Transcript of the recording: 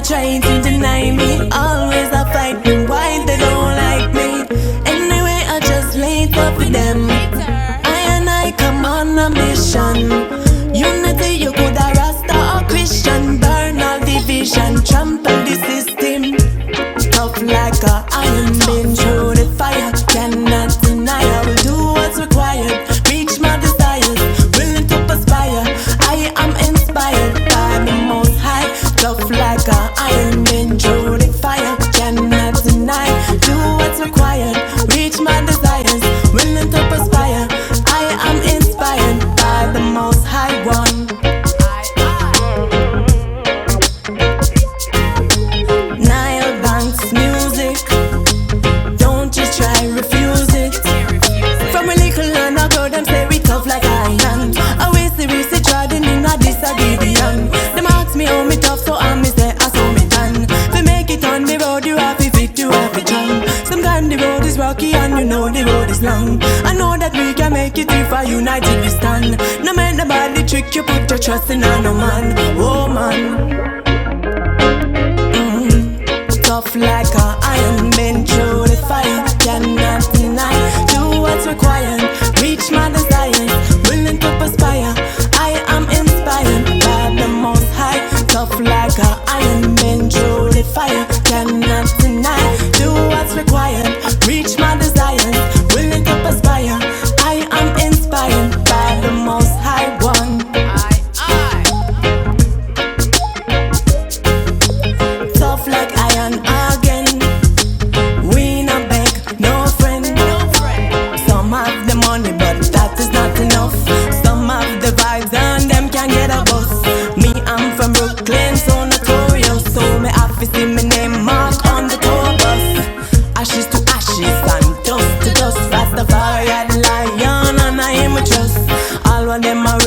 trying to deny me. Always a fight me, why they don't like me. Anyway, I just laid up with them. I come on a mission. Unity, you could a Rasta or Christian. Burn all division, trample the system. Tough like a iron, been through the fire. Cannot deny, I will do what's required. Reach my desires, willing to perspire. I am inspired by the Most High. Tough like a iron, been through the fire. Cannot deny, do what's required. Reach my desires, willing to perspire. I am inspired by the Most High One. Nile Banks music, don't you try refuse it. From a little land I go, them say we tough like iron. I wish we trodden in a disobedience. Them ask me how me tough, so I me say I saw me done. We make it on the road, you have to fit, you have to jump. Sometimes the road is rocky and you know the road is long. I know that we can make it if I united we stand. No man nobody trick you, put your trust in no man. Oh man. Tough like a iron, been through the fire. Cannot deny, do what's required. Reach my desires, willing to perspire. I am inspired by the Most High. Tough like a iron, been through the fire. Cannot deny, do what's required. Reach my desires, willing to perspire. I am inspired by the Most High One. Tough like iron again. We no beg, no friend. Some have the money, but that is not enough. Some have the vibes and them can get a bus. Me, I'm from Brooklyn, so notorious. So me have to see my name marked on the tour bus. Ashes to ashes and dust to dust. Rastafari the lion and I am a trust. All of them are